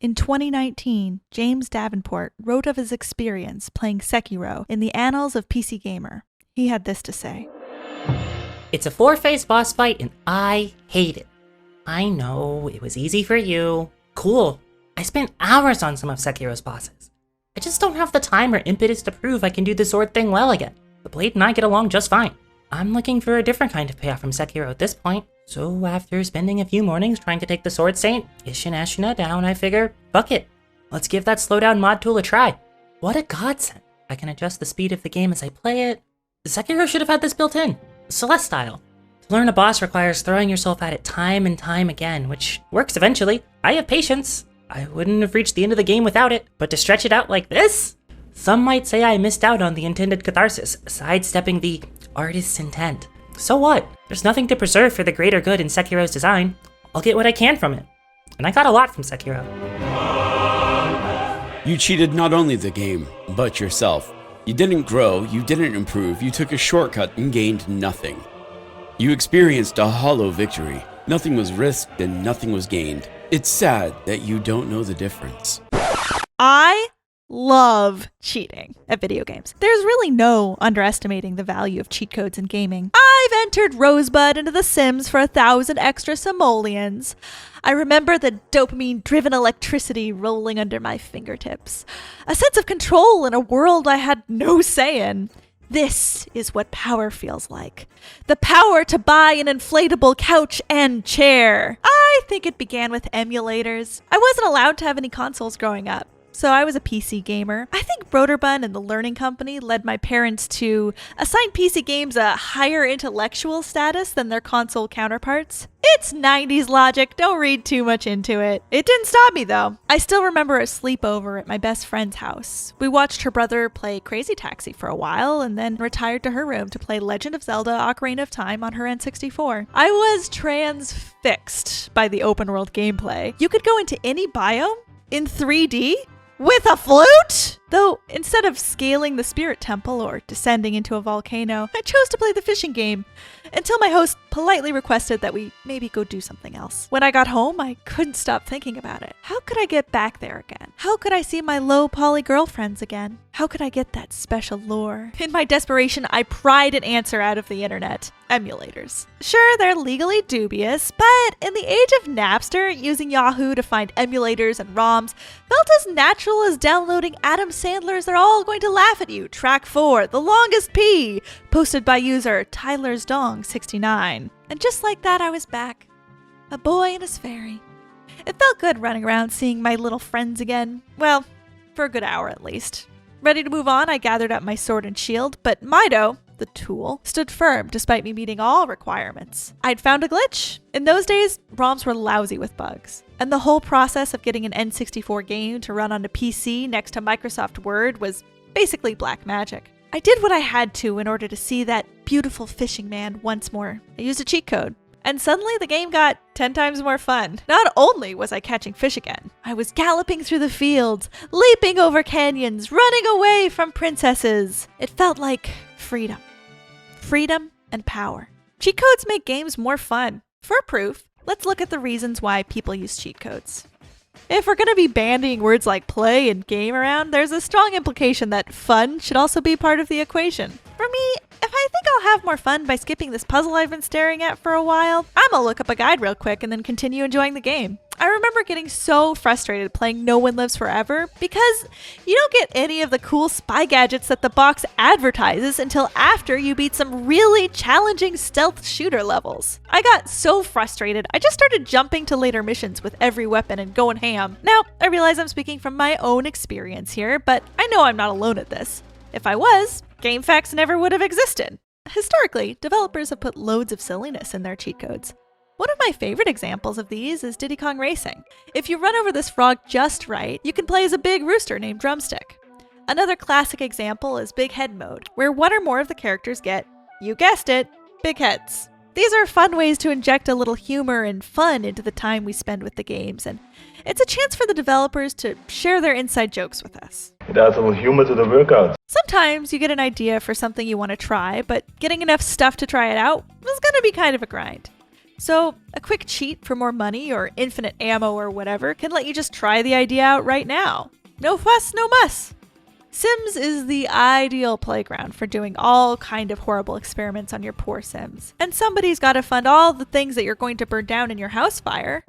In 2019, James Davenport wrote of his experience playing Sekiro in the Annals of PC Gamer. He had this to say. It's a 4-phase boss fight and I hate it. I know, it was easy for you. Cool. I spent hours on some of Sekiro's bosses. I just don't have the time or impetus to prove I can do the sword thing well again. The blade and I get along just fine. I'm looking for a different kind of payoff from Sekiro at this point. So after spending a few mornings trying to take the Sword Saint, Ishin Ashina down, I figure, fuck it. Let's give that slowdown mod tool a try. What a godsend. I can adjust the speed of the game as I play it. Sekiro should have had this built in, Celeste style. To learn a boss requires throwing yourself at it time and time again, which works eventually. I have patience. I wouldn't have reached the end of the game without it, but to stretch it out like this? Some might say I missed out on the intended catharsis, sidestepping the artist's intent. So what? There's nothing to preserve for the greater good in Sekiro's design. I'll get what I can from it. And I got a lot from Sekiro. You cheated not only the game, but yourself. You didn't grow, you didn't improve, you took a shortcut and gained nothing. You experienced a hollow victory. Nothing was risked and nothing was gained. It's sad that you don't know the difference. I love cheating at video games. There's really no underestimating the value of cheat codes in gaming. I've entered Rosebud into The Sims for 1,000 extra simoleons. I remember the dopamine-driven electricity rolling under my fingertips. A sense of control in a world I had no say in. This is what power feels like. The power to buy an inflatable couch and chair. I think it began with emulators. I wasn't allowed to have any consoles growing up, so I was a PC gamer. I think Broderbund and the Learning Company led my parents to assign PC games a higher intellectual status than their console counterparts. It's 90s logic, don't read too much into it. It didn't stop me though. I still remember a sleepover at my best friend's house. We watched her brother play Crazy Taxi for a while and then retired to her room to play Legend of Zelda Ocarina of Time on her N64. I was transfixed by the open world gameplay. You could go into any biome in 3D with a flute? Though, instead of scaling the spirit temple or descending into a volcano, I chose to play the fishing game until my host politely requested that we maybe go do something else. When I got home, I couldn't stop thinking about it. How could I get back there again? How could I see my low poly girlfriends again? How could I get that special lure? In my desperation, I pried an answer out of the internet. Emulators. Sure, they're legally dubious, but in the age of Napster, using Yahoo to find emulators and ROMs felt as natural as downloading Adam Sandler's They're All Going to Laugh at You, Track 4, The Longest P, posted by user Tyler's Dong 69. And just like that, I was back. A boy and his fairy. It felt good running around seeing my little friends again. Well, for a good hour at least. Ready to move on, I gathered up my sword and shield, but Mido, the tool, stood firm despite me meeting all requirements. I'd found a glitch. In those days, ROMs were lousy with bugs. And the whole process of getting an N64 game to run on a PC next to Microsoft Word was basically black magic. I did what I had to in order to see that beautiful fishing man once more. I used a cheat code. And suddenly the game got 10 times more fun. Not only was I catching fish again, I was galloping through the fields, leaping over canyons, running away from princesses. It felt like freedom. Freedom and power. Cheat codes make games more fun. For proof, let's look at the reasons why people use cheat codes. If we're going to be bandying words like play and game around, there's a strong implication that fun should also be part of the equation. For me, if I think I'll have more fun by skipping this puzzle I've been staring at for a while, I'm gonna look up a guide real quick and then continue enjoying the game. I remember getting so frustrated playing No One Lives Forever because you don't get any of the cool spy gadgets that the box advertises until after you beat some really challenging stealth shooter levels. I got so frustrated, I just started jumping to later missions with every weapon and going ham. Now, I realize I'm speaking from my own experience here, but I know I'm not alone at this. If I was, GameFAQs never would have existed. Historically, developers have put loads of silliness in their cheat codes. One of my favorite examples of these is Diddy Kong Racing. If you run over this frog just right, you can play as a big rooster named Drumstick. Another classic example is Big Head mode, where one or more of the characters get, you guessed it, big heads. These are fun ways to inject a little humor and fun into the time we spend with the games, and it's a chance for the developers to share their inside jokes with us. It adds some humor to the workouts. Sometimes you get an idea for something you want to try, but getting enough stuff to try it out is going to be kind of a grind. So a quick cheat for more money or infinite ammo or whatever can let you just try the idea out right now. No fuss, no muss. Sims is the ideal playground for doing all kind of horrible experiments on your poor Sims. And somebody's got to fund all the things that you're going to burn down in your house fire.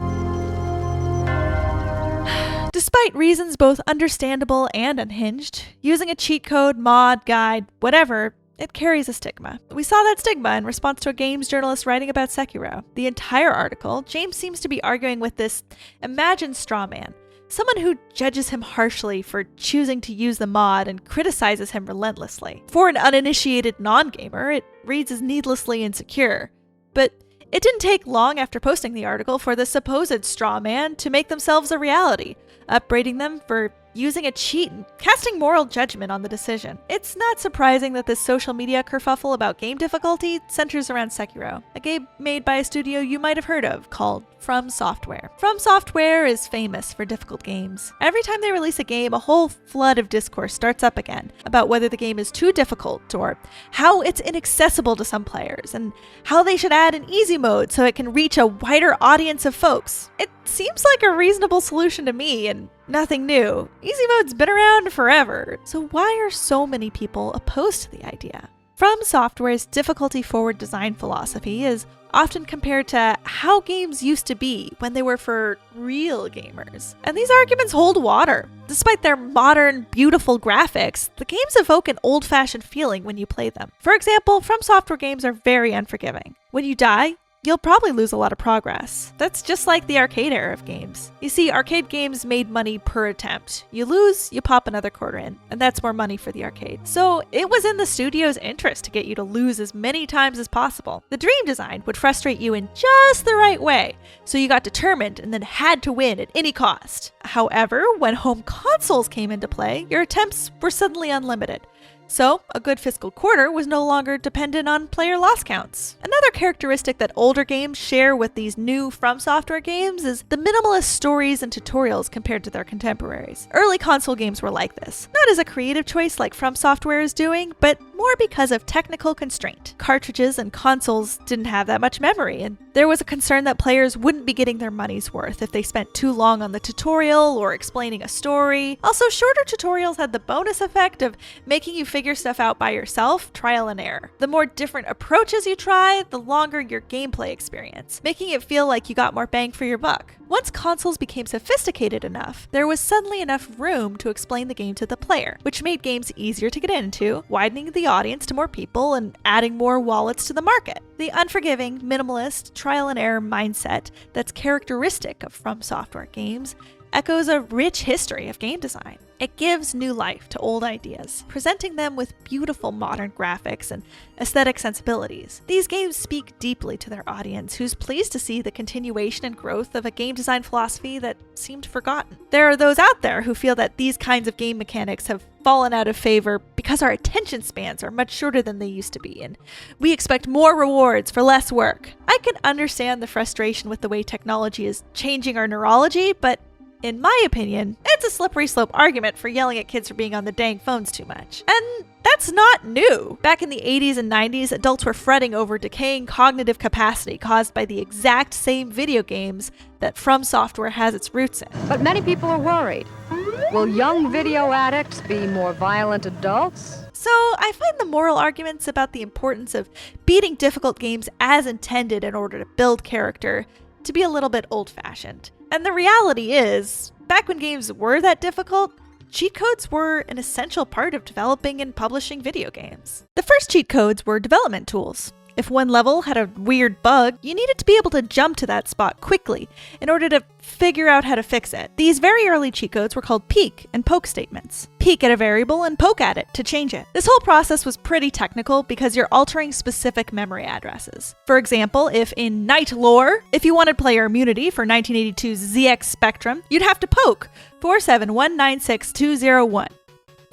Despite reasons both understandable and unhinged, using a cheat code, mod, guide, whatever, it carries a stigma. We saw that stigma in response to a games journalist writing about Sekiro. The entire article, James seems to be arguing with this imagined straw man, someone who judges him harshly for choosing to use the mod and criticizes him relentlessly. For an uninitiated non-gamer, it reads as needlessly insecure. But it didn't take long after posting the article for the supposed straw man to make themselves a reality, upbraiding them for using a cheat and casting moral judgment on the decision. It's not surprising that this social media kerfuffle about game difficulty centers around Sekiro, a game made by a studio you might have heard of called From Software. From Software is famous for difficult games. Every time they release a game, a whole flood of discourse starts up again about whether the game is too difficult or how it's inaccessible to some players and how they should add an easy mode so it can reach a wider audience of folks. It seems like a reasonable solution to me and nothing new. Easy mode's been around forever, so why are so many people opposed to the idea? From Software's difficulty-forward design philosophy is often compared to how games used to be when they were for real gamers. And these arguments hold water. Despite their modern, beautiful graphics, the games evoke an old-fashioned feeling when you play them. For example, From Software games are very unforgiving. When you die, you'll probably lose a lot of progress. That's just like the arcade era of games. You see, arcade games made money per attempt. You lose, you pop another quarter in, and that's more money for the arcade. So it was in the studio's interest to get you to lose as many times as possible. The dream design would frustrate you in just the right way, so you got determined and then had to win at any cost. However, when home consoles came into play, your attempts were suddenly unlimited. So, a good fiscal quarter was no longer dependent on player loss counts. Another characteristic that older games share with these new From Software games is the minimalist stories and tutorials compared to their contemporaries. Early console games were like this, not as a creative choice like From Software is doing, but more because of technical constraint. Cartridges and consoles didn't have that much memory, and there was a concern that players wouldn't be getting their money's worth if they spent too long on the tutorial or explaining a story. Also, shorter tutorials had the bonus effect of making you figure stuff out by yourself, trial and error. The more different approaches you try, the longer your gameplay experience, making it feel like you got more bang for your buck. Once consoles became sophisticated enough, there was suddenly enough room to explain the game to the player, which made games easier to get into, widening the audience to more people and adding more wallets to the market. The unforgiving, minimalist, trial and error mindset that's characteristic of From Software games echoes a rich history of game design. It gives new life to old ideas, presenting them with beautiful modern graphics and aesthetic sensibilities. These games speak deeply to their audience, who's pleased to see the continuation and growth of a game design philosophy that seemed forgotten. There are those out there who feel that these kinds of game mechanics have fallen out of favor because our attention spans are much shorter than they used to be, and we expect more rewards for less work. I can understand the frustration with the way technology is changing our neurology, but in my opinion, it's a slippery slope argument for yelling at kids for being on the dang phones too much. And that's not new. Back in the 80s and 90s, adults were fretting over decaying cognitive capacity caused by the exact same video games that From Software has its roots in. But many people are worried. Will young video addicts be more violent adults? So I find the moral arguments about the importance of beating difficult games as intended in order to build character to be a little bit old-fashioned. And the reality is, back when games were that difficult, cheat codes were an essential part of developing and publishing video games. The first cheat codes were development tools. If one level had a weird bug, you needed to be able to jump to that spot quickly in order to figure out how to fix it. These very early cheat codes were called peek and poke statements. Peek at a variable and poke at it to change it. This whole process was pretty technical because you're altering specific memory addresses. For example, if in Night Lore, if you wanted player immunity for 1982's ZX Spectrum, you'd have to poke 47196-201.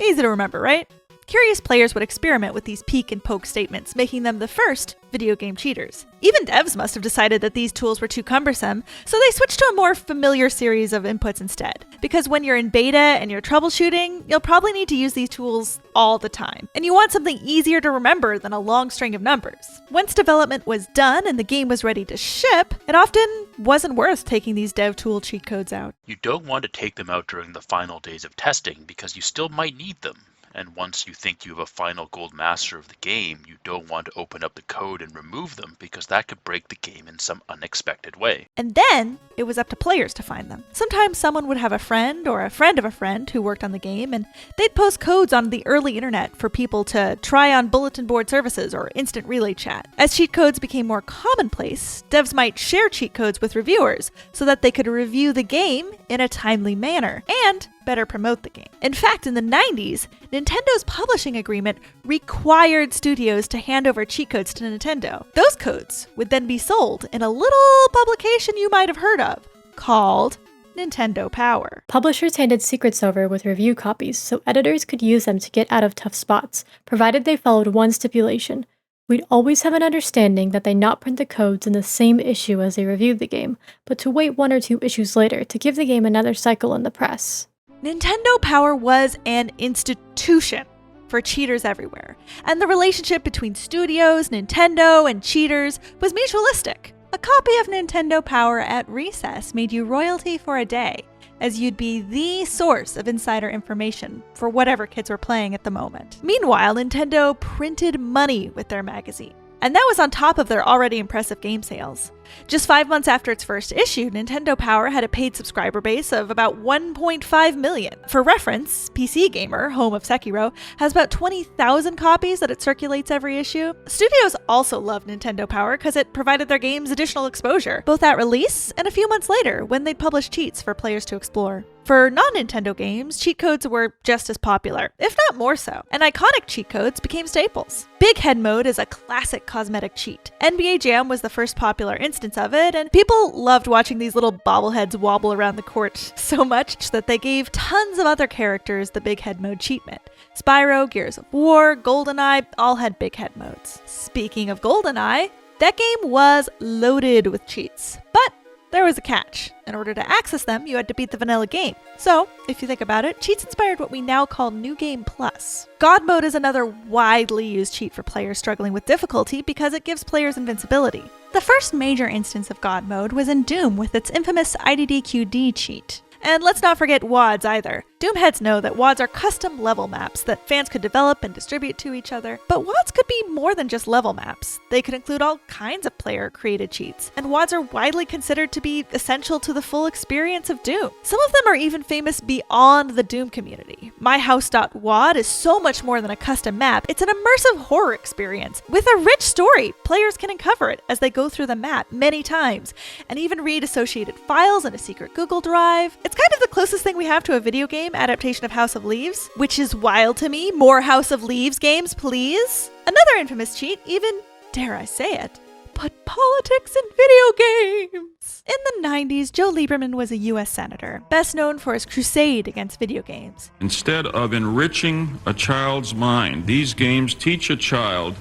Easy to remember, right? Curious players would experiment with these peek and poke statements, making them the first video game cheaters. Even devs must have decided that these tools were too cumbersome, so they switched to a more familiar series of inputs instead. Because when you're in beta and you're troubleshooting, you'll probably need to use these tools all the time. And you want something easier to remember than a long string of numbers. Once development was done and the game was ready to ship, it often wasn't worth taking these dev tool cheat codes out. You don't want to take them out during the final days of testing because you still might need them. And once you think you have a final gold master of the game, you don't want to open up the code and remove them because that could break the game in some unexpected way. And then it was up to players to find them. Sometimes someone would have a friend or a friend of a friend who worked on the game, and they'd post codes on the early internet for people to try on bulletin board services or instant relay chat. As cheat codes became more commonplace, devs might share cheat codes with reviewers so that they could review the game in a timely manner and better promote the game. In fact, in the 90s, Nintendo's publishing agreement required studios to hand over cheat codes to Nintendo. Those codes would then be sold in a little publication you might have heard of called Nintendo Power. Publishers handed secrets over with review copies so editors could use them to get out of tough spots, provided they followed one stipulation. We'd always have an understanding that they not print the codes in the same issue as they reviewed the game, but to wait 1 or 2 issues later to give the game another cycle in the press. Nintendo Power was an institution for cheaters everywhere, and the relationship between studios, Nintendo, and cheaters was mutualistic. A copy of Nintendo Power at recess made you royalty for a day, as you'd be the source of insider information for whatever kids were playing at the moment. Meanwhile, Nintendo printed money with their magazine, and that was on top of their already impressive game sales. Just 5 months after its first issue, Nintendo Power had a paid subscriber base of about 1.5 million. For reference, PC Gamer, home of Sekiro, has about 20,000 copies that it circulates every issue. Studios also loved Nintendo Power because it provided their games additional exposure, both at release and a few months later when they'd publish cheats for players to explore. For non-Nintendo games, cheat codes were just as popular, if not more so, and iconic cheat codes became staples. Big Head Mode is a classic cosmetic cheat. NBA Jam was the first popular instance of it, and people loved watching these little bobbleheads wobble around the court so much that they gave tons of other characters the Big Head Mode treatment. Spyro, Gears of War, GoldenEye all had Big Head Modes. Speaking of GoldenEye, that game was loaded with cheats, but there was a catch. In order to access them, you had to beat the vanilla game. So, if you think about it, cheats inspired what we now call New Game Plus. God Mode is another widely used cheat for players struggling with difficulty because it gives players invincibility. The first major instance of God Mode was in Doom with its infamous IDDQD cheat. And let's not forget WADs either. Doomheads know that WADs are custom level maps that fans could develop and distribute to each other. But WADs could be more than just level maps. They could include all kinds of player-created cheats, and WADs are widely considered to be essential to the full experience of Doom. Some of them are even famous beyond the Doom community. MyHouse.wad is so much more than a custom map. It's an immersive horror experience. With a rich story, players can uncover it as they go through the map many times, and even read associated files in a secret Google Drive. It's kind of the closest thing we have to a video game adaptation of House of Leaves, which is wild to me. More House of Leaves games, please. Another infamous cheat, even, dare I say it, put politics in video games. In the 90s, Joe Lieberman was a U.S. senator, best known for his crusade against video games. Instead of enriching a child's mind, these games teach a child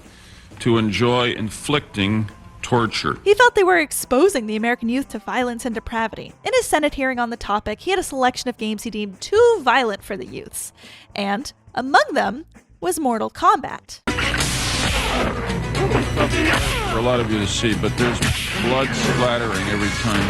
to enjoy inflicting torture. He felt they were exposing the American youth to violence and depravity. In his Senate hearing on the topic, he had a selection of games he deemed too violent for the youths. And among them was Mortal Kombat. For a lot of you to see, but there's blood splattering every time.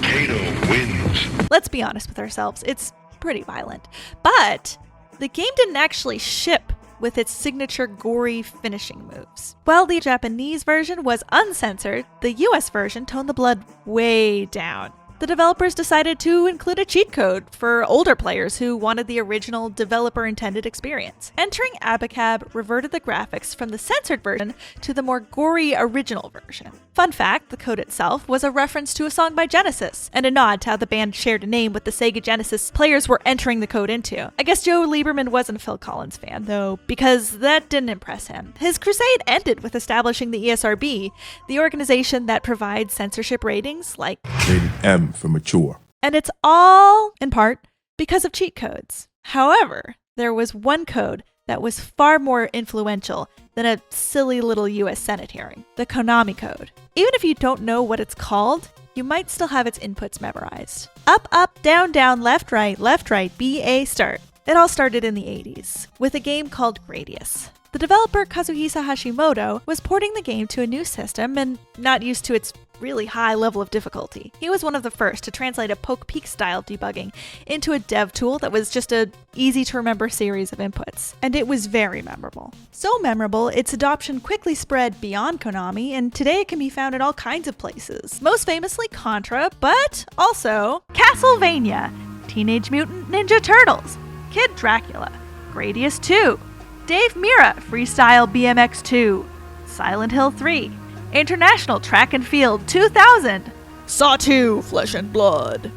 Kato wins. Let's be honest with ourselves, it's pretty violent. But the game didn't actually ship with its signature gory finishing moves. While the Japanese version was uncensored, the US version toned the blood way down. The developers decided to include a cheat code for older players who wanted the original developer-intended experience. Entering Abacab reverted the graphics from the censored version to the more gory original version. Fun fact, the code itself was a reference to a song by Genesis, and a nod to how the band shared a name with the Sega Genesis players were entering the code into. I guess Joe Lieberman wasn't a Phil Collins fan, though, because that didn't impress him. His crusade ended with establishing the ESRB, the organization that provides censorship ratings like Rated M for mature. And it's all, in part, because of cheat codes. However, there was one code that was far more influential than a silly little US Senate hearing, the Konami code. Even if you don't know what it's called, you might still have its inputs memorized. Up, up, down, down, left, right, BA, start. It all started in the 80s, with a game called Gradius. The developer Kazuhisa Hashimoto was porting the game to a new system and not used to its really high level of difficulty. He was one of the first to translate a poke-peek style debugging into a dev tool that was just a easy-to-remember series of inputs, and it was very memorable. So memorable, its adoption quickly spread beyond Konami, and today it can be found in all kinds of places. Most famously Contra, but also Castlevania, Teenage Mutant Ninja Turtles, Kid Dracula, Gradius 2, Dave Mirra Freestyle BMX 2, Silent Hill 3, International Track and Field 2000, Saw 2 Flesh and Blood,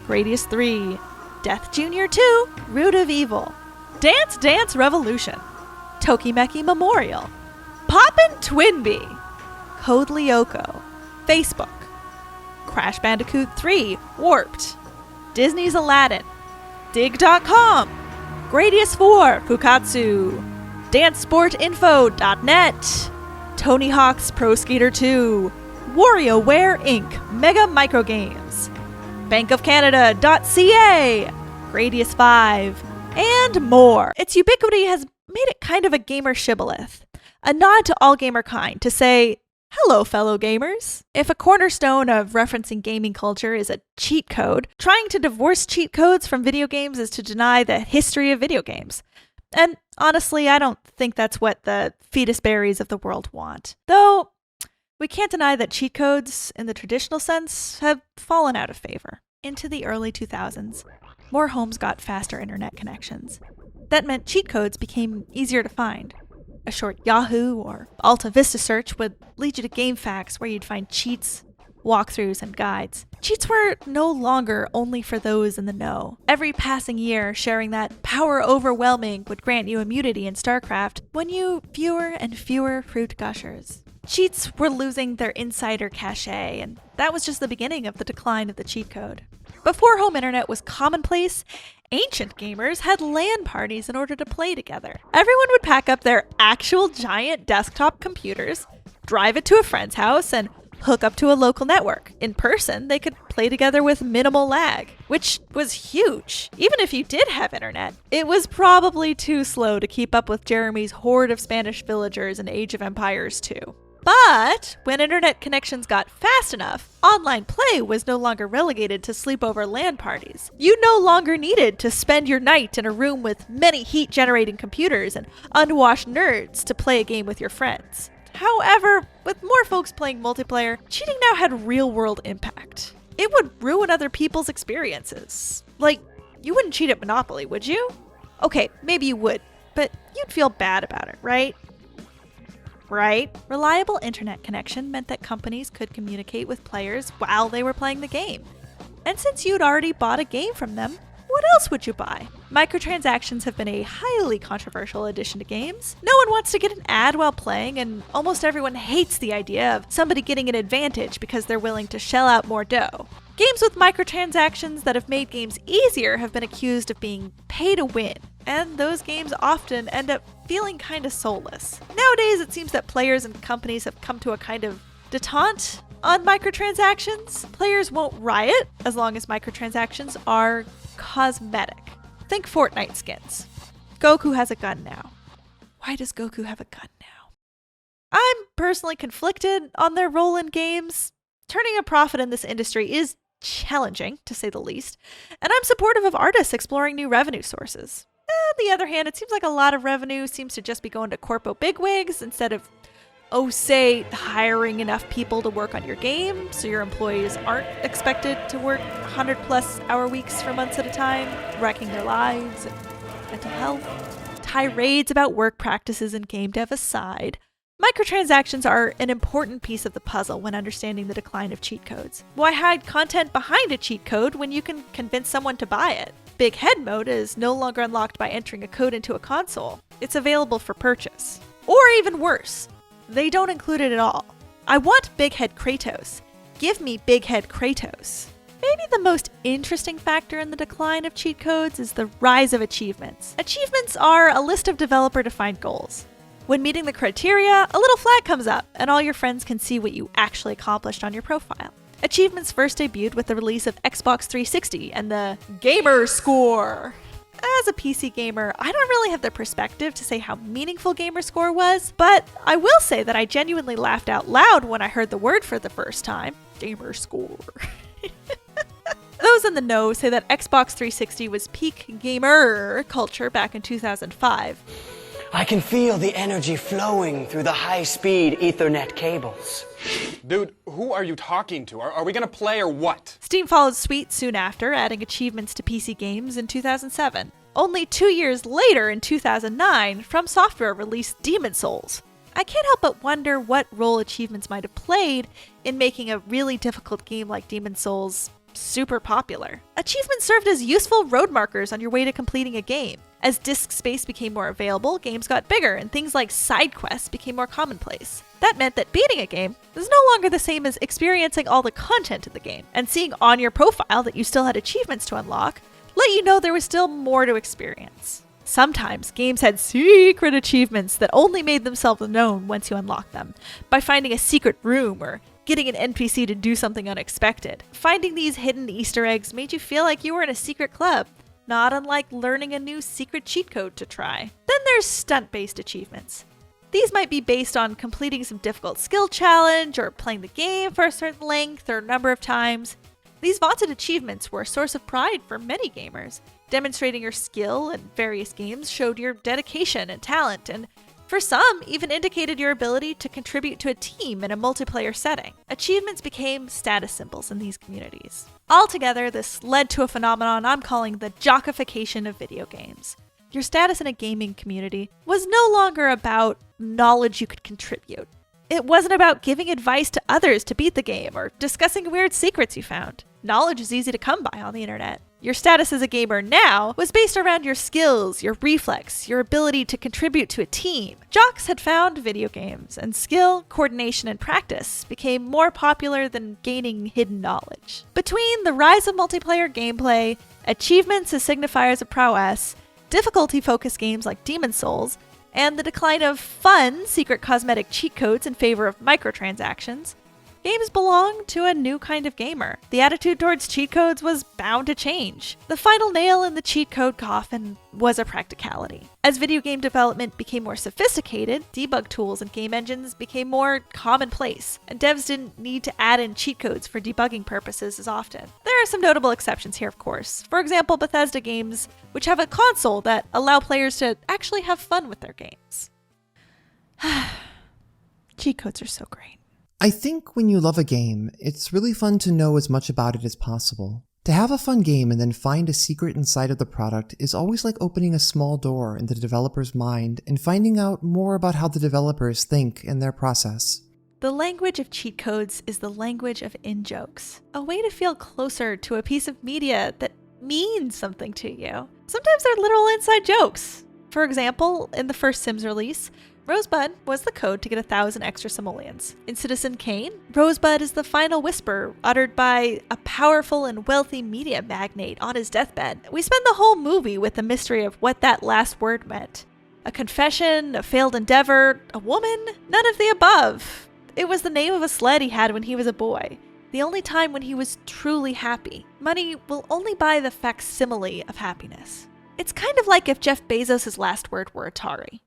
Gradius 3, Death Jr. 2 Root of Evil, Dance Dance Revolution, Tokimeki Memorial, Poppin' Twinbee, Code Lyoko, Facebook, Crash Bandicoot 3 Warped, Disney's Aladdin, Dig.com, Gradius 4 Fukatsu, DanceSportInfo.net, Tony Hawk's Pro Skater 2, WarioWare Inc. Mega Microgames, BankOfCanada.ca, Gradius 5, and more. Its ubiquity has made it kind of a gamer shibboleth, a nod to all gamerkind to say, hello, fellow gamers. If a cornerstone of referencing gaming culture is a cheat code, trying to divorce cheat codes from video games is to deny the history of video games. And honestly, I don't think that's what the fetus berries of the world want. Though, we can't deny that cheat codes, in the traditional sense, have fallen out of favor. Into the early 2000s, more homes got faster internet connections. That meant cheat codes became easier to find. A short Yahoo or Alta Vista search would lead you to GameFAQs where you'd find cheats, walkthroughs, and guides. Cheats were no longer only for those in the know. Every passing year, sharing that power overwhelming would grant you immunity in StarCraft won you fewer and fewer fruit gushers. Cheats were losing their insider cachet, and that was just the beginning of the decline of the cheat code. Before home internet was commonplace, ancient gamers had LAN parties in order to play together. Everyone would pack up their actual giant desktop computers, drive it to a friend's house, and hook up to a local network. In person, they could play together with minimal lag, which was huge. Even if you did have internet, it was probably too slow to keep up with Jeremy's horde of Spanish villagers in Age of Empires 2. But when internet connections got fast enough, online play was no longer relegated to sleepover LAN parties. You no longer needed to spend your night in a room with many heat-generating computers and unwashed nerds to play a game with your friends. However, with more folks playing multiplayer, cheating now had real-world impact. It would ruin other people's experiences. Like, you wouldn't cheat at Monopoly, would you? Okay, maybe you would, but you'd feel bad about it, right? Right? Reliable internet connection meant that companies could communicate with players while they were playing the game. And since you'd already bought a game from them, what else would you buy? Microtransactions have been a highly controversial addition to games. No one wants to get an ad while playing, and almost everyone hates the idea of somebody getting an advantage because they're willing to shell out more dough. Games with microtransactions that have made games easier have been accused of being pay to win, and those games often end up feeling kind of soulless. Nowadays, it seems that players and companies have come to a kind of detente on microtransactions. Players won't riot as long as microtransactions are cosmetic. Think Fortnite skins. Goku has a gun now. Why does Goku have a gun now? I'm personally conflicted on their role in games. Turning a profit in this industry is challenging, to say the least, and I'm supportive of artists exploring new revenue sources. On the other hand, it seems like a lot of revenue seems to just be going to corpo bigwigs instead of, say, hiring enough people to work on your game so your employees aren't expected to work 100-plus hour weeks for months at a time, wrecking their lives and mental health. Tirades about work practices in game dev aside, microtransactions are an important piece of the puzzle when understanding the decline of cheat codes. Why hide content behind a cheat code when you can convince someone to buy it? Big Head mode is no longer unlocked by entering a code into a console. It's available for purchase. Or even worse, they don't include it at all. I want Big Head Kratos. Give me Big Head Kratos. Maybe the most interesting factor in the decline of cheat codes is the rise of achievements. Achievements are a list of developer-defined goals. When meeting the criteria, a little flag comes up, and all your friends can see what you actually accomplished on your profile. Achievements first debuted with the release of Xbox 360 and the Gamer Score. As a PC gamer, I don't really have the perspective to say how meaningful Gamer Score was, but I will say that I genuinely laughed out loud when I heard the word for the first time. Gamer Score. Those in the know say that Xbox 360 was peak gamer culture back in 2005. I can feel the energy flowing through the high-speed Ethernet cables. Dude, who are you talking to? Are we gonna play or what? Steam followed suit soon after, adding achievements to PC games in 2007. Only 2 years later, in 2009, From Software released Demon's Souls. I can't help but wonder what role achievements might have played in making a really difficult game like Demon's Souls super popular. Achievements served as useful road markers on your way to completing a game. As disk space became more available, games got bigger and things like side quests became more commonplace. That meant that beating a game was no longer the same as experiencing all the content of the game, and seeing on your profile that you still had achievements to unlock let you know there was still more to experience. Sometimes games had secret achievements that only made themselves known once you unlocked them, by finding a secret room or getting an NPC to do something unexpected. Finding these hidden Easter eggs made you feel like you were in a secret club, not unlike learning a new secret cheat code to try. Then there's stunt-based achievements. These might be based on completing some difficult skill challenge or playing the game for a certain length or number of times. These vaunted achievements were a source of pride for many gamers. Demonstrating your skill in various games showed your dedication and talent, and for some, even indicated your ability to contribute to a team in a multiplayer setting. Achievements became status symbols in these communities. Altogether, this led to a phenomenon I'm calling the jockification of video games. Your status in a gaming community was no longer about knowledge you could contribute. It wasn't about giving advice to others to beat the game or discussing weird secrets you found. Knowledge is easy to come by on the internet. Your status as a gamer now was based around your skills, your reflex, your ability to contribute to a team. Jocks had found video games, and skill, coordination, and practice became more popular than gaining hidden knowledge. Between the rise of multiplayer gameplay, achievements as signifiers of prowess, difficulty-focused games like Demon's Souls, and the decline of fun, secret cosmetic cheat codes in favor of microtransactions, games belonged to a new kind of gamer. The attitude towards cheat codes was bound to change. The final nail in the cheat code coffin was a practicality. As video game development became more sophisticated, debug tools and game engines became more commonplace, and devs didn't need to add in cheat codes for debugging purposes as often. There are some notable exceptions here, of course. For example, Bethesda games, which have a console that allow players to actually have fun with their games. Cheat codes are so great. I think when you love a game, it's really fun to know as much about it as possible. To have a fun game and then find a secret inside of the product is always like opening a small door in the developer's mind and finding out more about how the developers think and their process. The language of cheat codes is the language of in-jokes, a way to feel closer to a piece of media that means something to you. Sometimes they're literal inside jokes. For example, in the first Sims release, Rosebud was the code to get 1,000 extra simoleons. In Citizen Kane, Rosebud is the final whisper uttered by a powerful and wealthy media magnate on his deathbed. We spend the whole movie with the mystery of what that last word meant. A confession, a failed endeavor, a woman? None of the above. It was the name of a sled he had when he was a boy. The only time when he was truly happy. Money will only buy the facsimile of happiness. It's kind of like if Jeff Bezos' last word were Atari.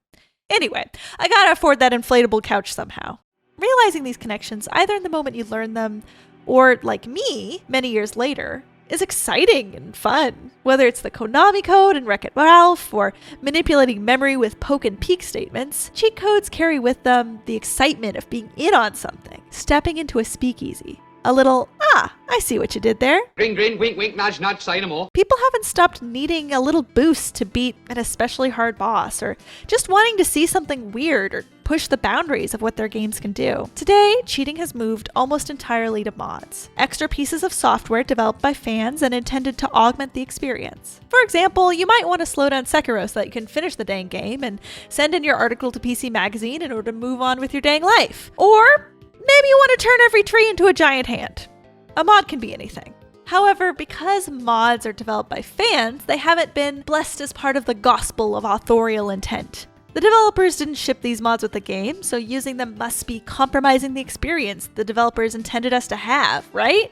Anyway, I gotta afford that inflatable couch somehow. Realizing these connections, either in the moment you learn them, or like me, many years later, is exciting and fun. Whether it's the Konami code in Wreck-It Ralph, or manipulating memory with poke and peek statements, cheat codes carry with them the excitement of being in on something, stepping into a speakeasy. A little, I see what you did there. Grin, grin, wink, wink, nudge, nudge, say no more. People haven't stopped needing a little boost to beat an especially hard boss, or just wanting to see something weird or push the boundaries of what their games can do. Today, cheating has moved almost entirely to mods, extra pieces of software developed by fans and intended to augment the experience. For example, you might want to slow down Sekiro so that you can finish the dang game and send in your article to PC Magazine in order to move on with your dang life. Or maybe you want to turn every tree into a giant hand. A mod can be anything. However, because mods are developed by fans, they haven't been blessed as part of the gospel of authorial intent. The developers didn't ship these mods with the game, so using them must be compromising the experience the developers intended us to have, right?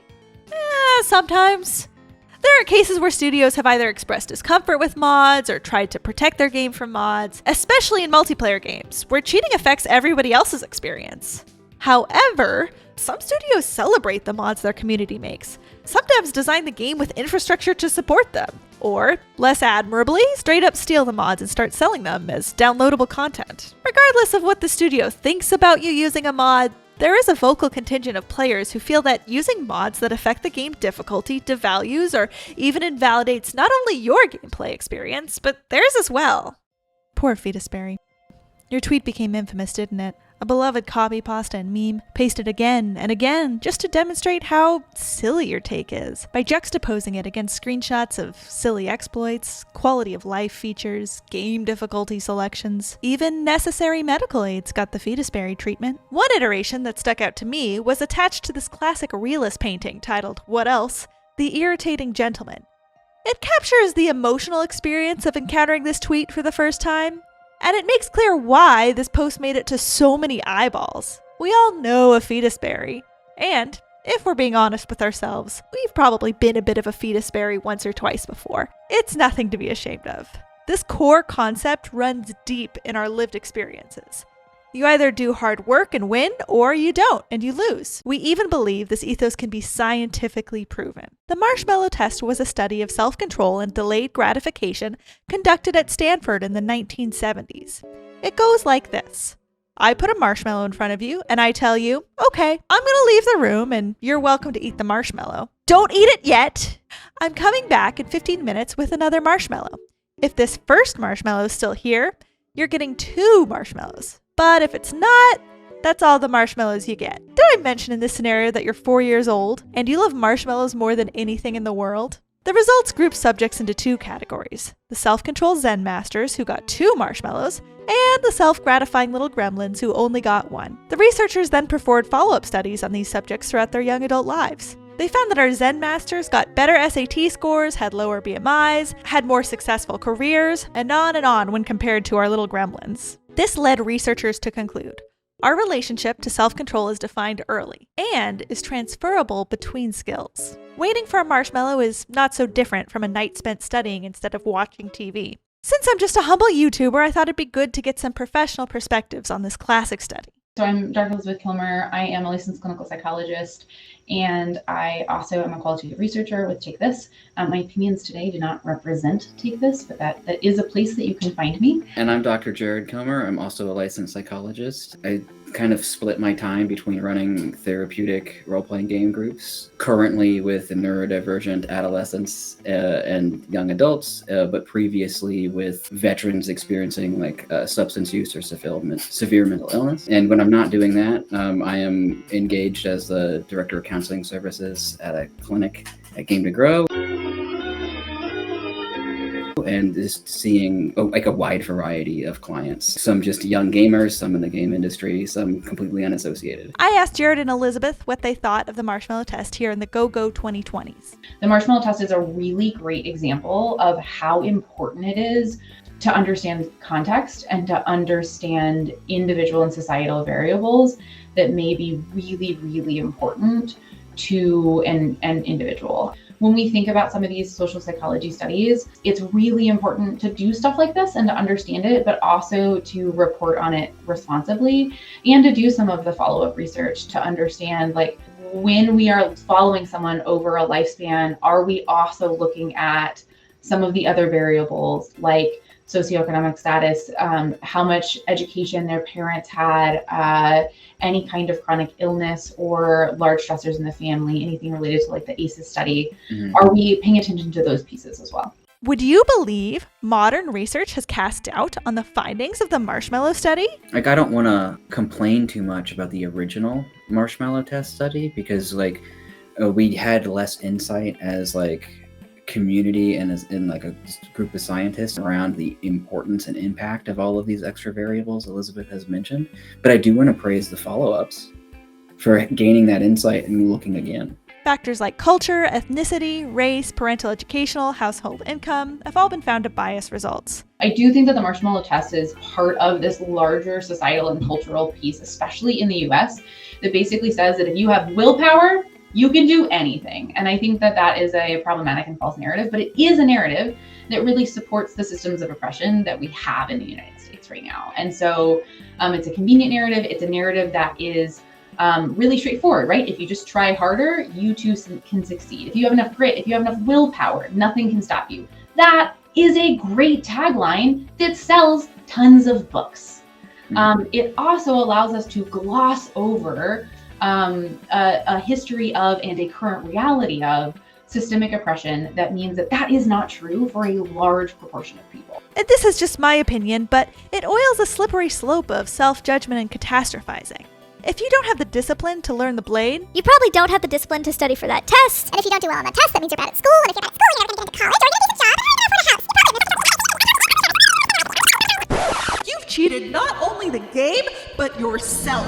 Sometimes. There are cases where studios have either expressed discomfort with mods or tried to protect their game from mods, especially in multiplayer games, where cheating affects everybody else's experience. However, some studios celebrate the mods their community makes. Some devs design the game with infrastructure to support them, or, less admirably, straight up steal the mods and start selling them as downloadable content. Regardless of what the studio thinks about you using a mod, there is a vocal contingent of players who feel that using mods that affect the game difficulty devalues or even invalidates not only your gameplay experience, but theirs as well. Poor Fetusberry. Your tweet became infamous, didn't it? A beloved copy pasta and meme, pasted again and again just to demonstrate how silly your take is, by juxtaposing it against screenshots of silly exploits, quality of life features, game difficulty selections. Even necessary medical aids got the Fetusberry treatment. One iteration that stuck out to me was attached to this classic realist painting titled What Else? The Irritating Gentleman. It captures the emotional experience of encountering this tweet for the first time. And it makes clear why this post made it to so many eyeballs. We all know a Fetusberry. And, if we're being honest with ourselves, we've probably been a bit of a Fetusberry once or twice before. It's nothing to be ashamed of. This core concept runs deep in our lived experiences. You either do hard work and win, or you don't, and you lose. We even believe this ethos can be scientifically proven. The Marshmallow test was a study of self-control and delayed gratification conducted at Stanford in the 1970s. It goes like this. I put a marshmallow in front of you, and I tell you, okay, I'm gonna leave the room, and you're welcome to eat the marshmallow. Don't eat it yet! I'm coming back in 15 minutes with another marshmallow. If this first marshmallow is still here, you're getting 2 marshmallows. But if it's not, that's all the marshmallows you get. Did I mention in this scenario that you're 4 years old and you love marshmallows more than anything in the world? The results group subjects into 2 categories. The self-control Zen masters who got 2 marshmallows and the self-gratifying little gremlins who only got 1. The researchers then performed follow-up studies on these subjects throughout their young adult lives. They found that our Zen masters got better SAT scores, had lower BMIs, had more successful careers, and on when compared to our little gremlins. This led researchers to conclude, our relationship to self-control is defined early and is transferable between skills. Waiting for a marshmallow is not so different from a night spent studying instead of watching TV. Since I'm just a humble YouTuber, I thought it'd be good to get some professional perspectives on this classic study. So I'm Dr. Elizabeth Kilmer. I am a licensed clinical psychologist, and I also am a qualitative researcher with Take This. My opinions today do not represent Take This, but that is a place that you can find me. And I'm Dr. Jared Kilmer. I'm also a licensed psychologist. I kind of split my time between running therapeutic role-playing game groups, currently with neurodivergent adolescents and young adults, but previously with veterans experiencing substance use or severe mental illness. And when I'm not doing that, I am engaged as the Director of Counseling Services at a clinic at Game to Grow. And just seeing a wide variety of clients. Some just young gamers, some in the game industry, some completely unassociated. I asked Jared and Elizabeth what they thought of the Marshmallow test here in the Go-Go 2020s. The Marshmallow test is a really great example of how important it is to understand context and to understand individual and societal variables that may be really, really important to an individual. When we think about some of these social psychology studies, it's really important to do stuff like this and to understand it, but also to report on it responsibly and to do some of the follow-up research to understand, when we are following someone over a lifespan, are we also looking at some of the other variables like socioeconomic status, how much education their parents had, any kind of chronic illness or large stressors in the family, anything related to the ACEs study. Mm-hmm. Are we paying attention to those pieces as well? Would you believe modern research has cast doubt on the findings of the Marshmallow study? I don't want to complain too much about the original Marshmallow test study because we had less insight as community and as in a group of scientists around the importance and impact of all of these extra variables Elizabeth has mentioned. But I do want to praise the follow-ups for gaining that insight and looking again. Factors like culture, ethnicity, race, parental educational, household income have all been found to bias results. I do think that the marshmallow test is part of this larger societal and cultural piece, especially in the US, that basically says that if you have willpower, you can do anything. And I think that that is a problematic and false narrative, but it is a narrative that really supports the systems of oppression that we have in the United States right now. And so it's a convenient narrative. It's a narrative that is really straightforward, right? If you just try harder, you too can succeed. If you have enough grit, if you have enough willpower, nothing can stop you. That is a great tagline that sells tons of books. It also allows us to gloss over a history of and a current reality of systemic oppression that means that that is not true for a large proportion of people. And this is just my opinion, but it oils a slippery slope of self-judgment and catastrophizing. If you don't have the discipline to learn the blade, you probably don't have the discipline to study for that test. And if you don't do well on that test, that means you're bad at school. And if you're bad at school, you're never going to get into college or get a decent job or you're going to afford a house. You've cheated not only the game, but yourself.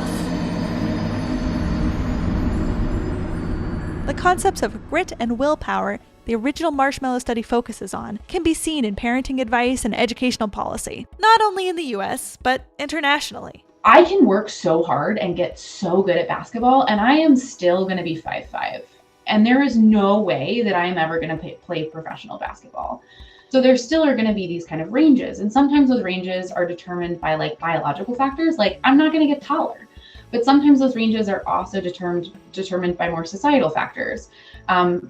The concepts of grit and willpower the original Marshmallow study focuses on can be seen in parenting advice and educational policy, not only in the US, but internationally. I can work so hard and get so good at basketball, and I am still going to be 5'5". And there is no way that I am ever going to play professional basketball. So there still are going to be these kind of ranges. And sometimes those ranges are determined by like biological factors, like I'm not going to get taller. But sometimes those ranges are also determined by more societal factors.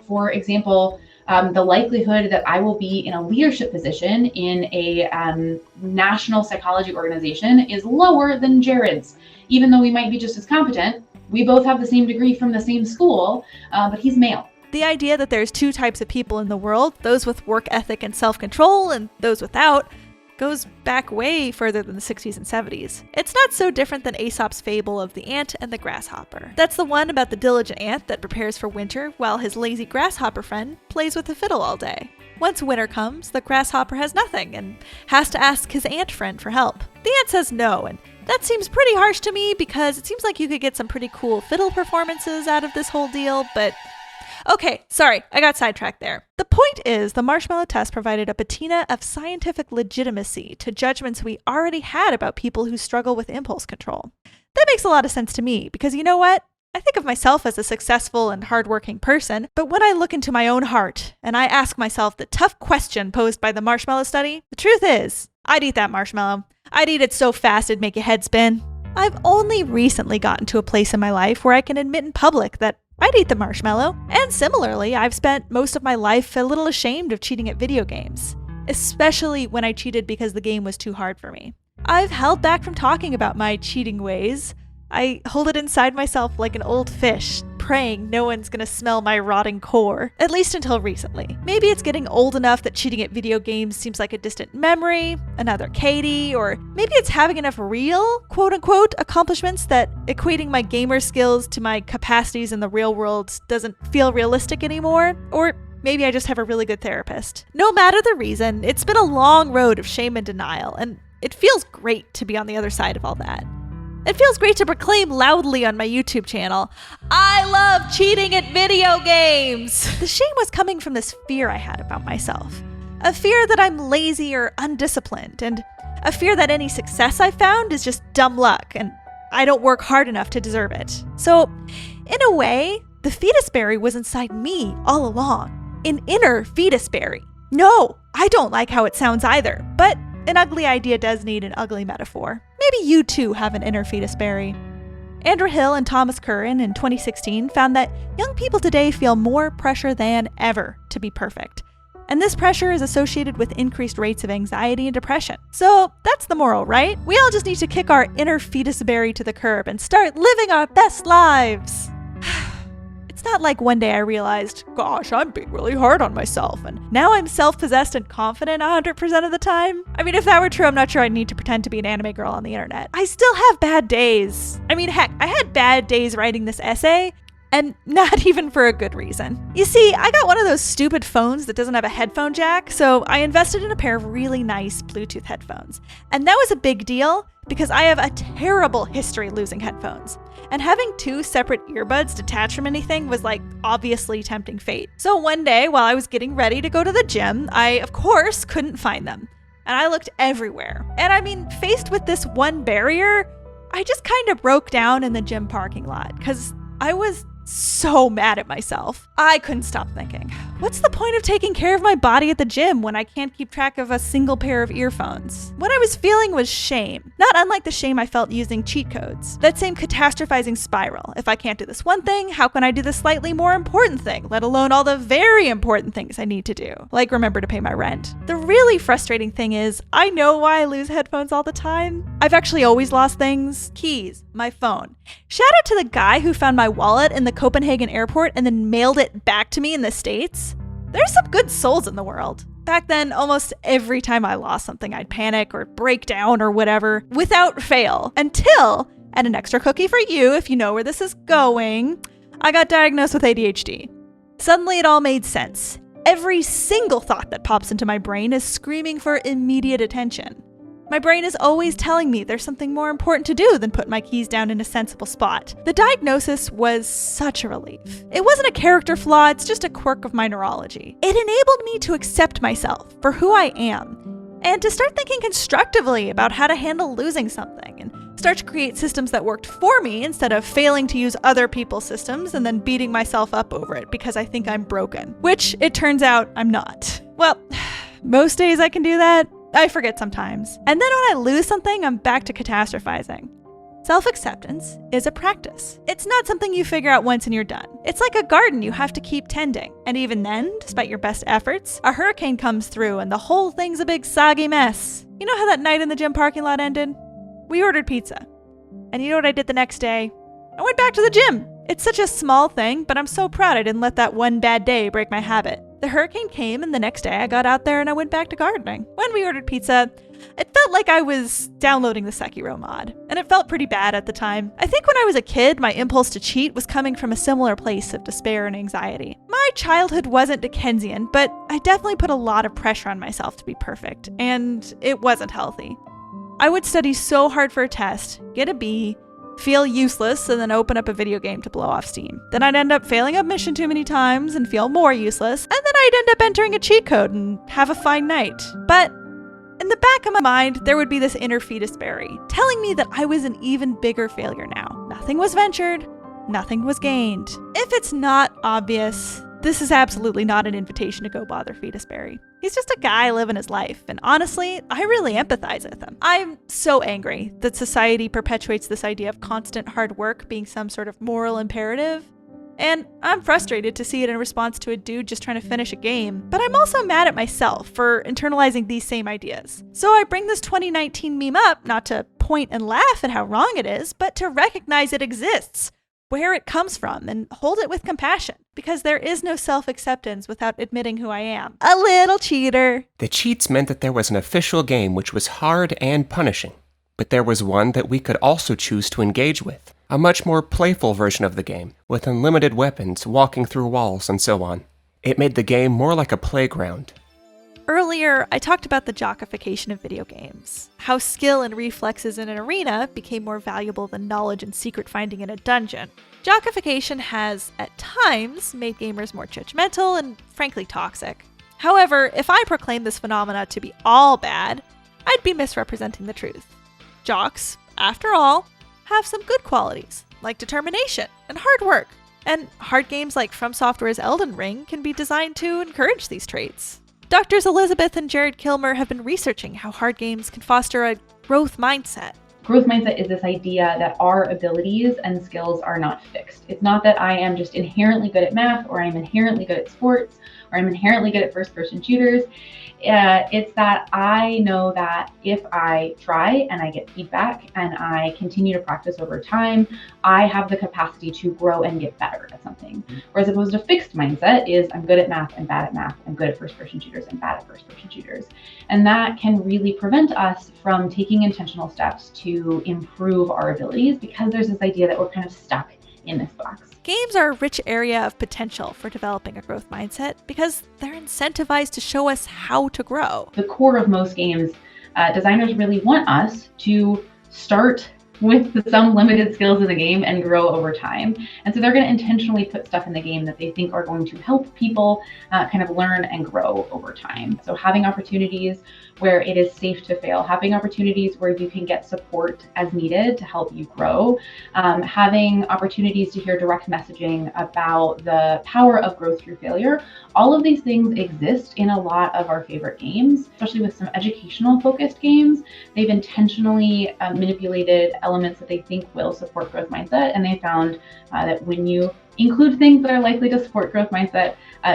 For example, the likelihood that I will be in a leadership position in a national psychology organization is lower than Jared's. Even though we might be just as competent, we both have the same degree from the same school, but he's male. The idea that there's two types of people in the world, those with work ethic and self-control and those without, goes back way further than the 60s and 70s. It's not so different than Aesop's fable of the ant and the grasshopper. That's the one about the diligent ant that prepares for winter while his lazy grasshopper friend plays with the fiddle all day. Once winter comes, the grasshopper has nothing and has to ask his ant friend for help. The ant says no, and that seems pretty harsh to me because it seems like you could get some pretty cool fiddle performances out of this whole deal, but okay, sorry, I got sidetracked there. The point is, the Marshmallow test provided a patina of scientific legitimacy to judgments we already had about people who struggle with impulse control. That makes a lot of sense to me, because you know what? I think of myself as a successful and hardworking person, but when I look into my own heart and I ask myself the tough question posed by the Marshmallow study, the truth is, I'd eat that marshmallow. I'd eat it so fast it'd make your head spin. I've only recently gotten to a place in my life where I can admit in public that I'd eat the marshmallow, and similarly, I've spent most of my life a little ashamed of cheating at video games, especially when I cheated because the game was too hard for me. I've held back from talking about my cheating ways. I hold it inside myself like an old fish, praying no one's gonna smell my rotting core, at least until recently. Maybe it's getting old enough that cheating at video games seems like a distant memory, another Katie, or maybe it's having enough real, quote-unquote, accomplishments that equating my gamer skills to my capacities in the real world doesn't feel realistic anymore, or maybe I just have a really good therapist. No matter the reason, it's been a long road of shame and denial, and it feels great to be on the other side of all that. It feels great to proclaim loudly on my YouTube channel, I love cheating at video games! The shame was coming from this fear I had about myself. A fear that I'm lazy or undisciplined, and a fear that any success I found is just dumb luck, and I don't work hard enough to deserve it. So, in a way, the fetus berry was inside me all along. An inner fetus berry. No, I don't like how it sounds either, but an ugly idea does need an ugly metaphor. Maybe you too have an inner fetus berry. Andrew Hill and Thomas Curran in 2016 found that young people today feel more pressure than ever to be perfect. And this pressure is associated with increased rates of anxiety and depression. So that's the moral, right? We all just need to kick our inner fetus berry to the curb and start living our best lives. It's not like one day I realized, gosh, I'm being really hard on myself, and now I'm self-possessed and confident 100% of the time. I mean, if that were true, I'm not sure I'd need to pretend to be an anime girl on the internet. I still have bad days. I mean, heck, I had bad days writing this essay, And not even for a good reason. You see, I got one of those stupid phones that doesn't have a headphone jack, so I invested in a pair of really nice Bluetooth headphones. And that was a big deal because I have a terrible history losing headphones. And having 2 separate earbuds detached from anything was like obviously tempting fate. So one day while I was getting ready to go to the gym, I of course couldn't find them. And I looked everywhere. And I mean, faced with this one barrier, I just kind of broke down in the gym parking lot because I was so mad at myself. I couldn't stop thinking, what's the point of taking care of my body at the gym when I can't keep track of a single pair of earphones? What I was feeling was shame, not unlike the shame I felt using cheat codes. That same catastrophizing spiral. If I can't do this one thing, how can I do the slightly more important thing, let alone all the very important things I need to do, like remember to pay my rent? The really frustrating thing is, I know why I lose headphones all the time. I've actually always lost things. Keys, my phone. Shout out to the guy who found my wallet in the Copenhagen airport and then mailed it back to me in the States. There's some good souls in the world. Back then, almost every time I lost something, I'd panic or break down or whatever, without fail, until, and an extra cookie for you if you know where this is going, I got diagnosed with ADHD. Suddenly it all made sense. Every single thought that pops into my brain is screaming for immediate attention. My brain is always telling me there's something more important to do than put my keys down in a sensible spot. The diagnosis was such a relief. It wasn't a character flaw, it's just a quirk of my neurology. It enabled me to accept myself for who I am, and to start thinking constructively about how to handle losing something, and start to create systems that worked for me instead of failing to use other people's systems and then beating myself up over it because I think I'm broken, which it turns out I'm not. Well, most days I can do that. I forget sometimes. And then when I lose something, I'm back to catastrophizing. Self-acceptance is a practice. It's not something you figure out once and you're done. It's like a garden you have to keep tending. And even then, despite your best efforts, a hurricane comes through and the whole thing's a big soggy mess. You know how that night in the gym parking lot ended? We ordered pizza. And you know what I did the next day? I went back to the gym. It's such a small thing, but I'm so proud I didn't let that one bad day break my habit. The hurricane came, and the next day I got out there and I went back to gardening. When we ordered pizza, it felt like I was downloading the Sekiro mod, and it felt pretty bad at the time. I think when I was a kid, my impulse to cheat was coming from a similar place of despair and anxiety. My childhood wasn't Dickensian, but I definitely put a lot of pressure on myself to be perfect, and it wasn't healthy. I would study so hard for a test, get a B, feel useless, and then open up a video game to blow off steam. Then I'd end up failing a mission too many times and feel more useless, and then I'd end up entering a cheat code and have a fine night. But in the back of my mind, there would be this inner fetus Barry, telling me that I was an even bigger failure now. Nothing was ventured, nothing was gained. If it's not obvious, this is absolutely not an invitation to go bother Fetus Barry. He's just a guy living his life, and honestly, I really empathize with him. I'm so angry that society perpetuates this idea of constant hard work being some sort of moral imperative, and I'm frustrated to see it in response to a dude just trying to finish a game, but I'm also mad at myself for internalizing these same ideas. So I bring this 2019 meme up not to point and laugh at how wrong it is, but to recognize it exists, where it comes from, and hold it with compassion, because there is no self-acceptance without admitting who I am. A little cheater. The cheats meant that there was an official game which was hard and punishing, but there was one that we could also choose to engage with, a much more playful version of the game, with unlimited weapons, walking through walls, and so on. It made the game more like a playground. Earlier, I talked about the jockification of video games, how skill and reflexes in an arena became more valuable than knowledge and secret finding in a dungeon. Jockification has, at times, made gamers more judgmental and, frankly, toxic. However, if I proclaim this phenomena to be all bad, I'd be misrepresenting the truth. Jocks, after all, have some good qualities, like determination and hard work, and hard games like From Software's Elden Ring can be designed to encourage these traits. Doctors Elizabeth and Jared Kilmer have been researching how hard games can foster a growth mindset. Growth mindset is this idea that our abilities and skills are not fixed. It's not that I am just inherently good at math, or I'm inherently good at sports, or I'm inherently good at first-person shooters. It's that I know that if I try and I get feedback and I continue to practice over time, I have the capacity to grow and get better at something. Whereas opposed to fixed mindset is I'm good at math, I'm bad at math, I'm good at first-person shooters, I'm bad at first-person shooters. And that can really prevent us from taking intentional steps to improve our abilities, because there's this idea that we're kind of stuck in this box. Games are a rich area of potential for developing a growth mindset because they're incentivized to show us how to grow. The core of most games, designers really want us to start with some limited skills in the game and grow over time. And so they're going to intentionally put stuff in the game that they think are going to help people kind of learn and grow over time. So having opportunities where it is safe to fail, having opportunities where you can get support as needed to help you grow, having opportunities to hear direct messaging about the power of growth through failure. All of these things exist in a lot of our favorite games, especially with some educational focused games. They've intentionally manipulated elements that they think will support growth mindset. And they found that when you include things that are likely to support growth mindset,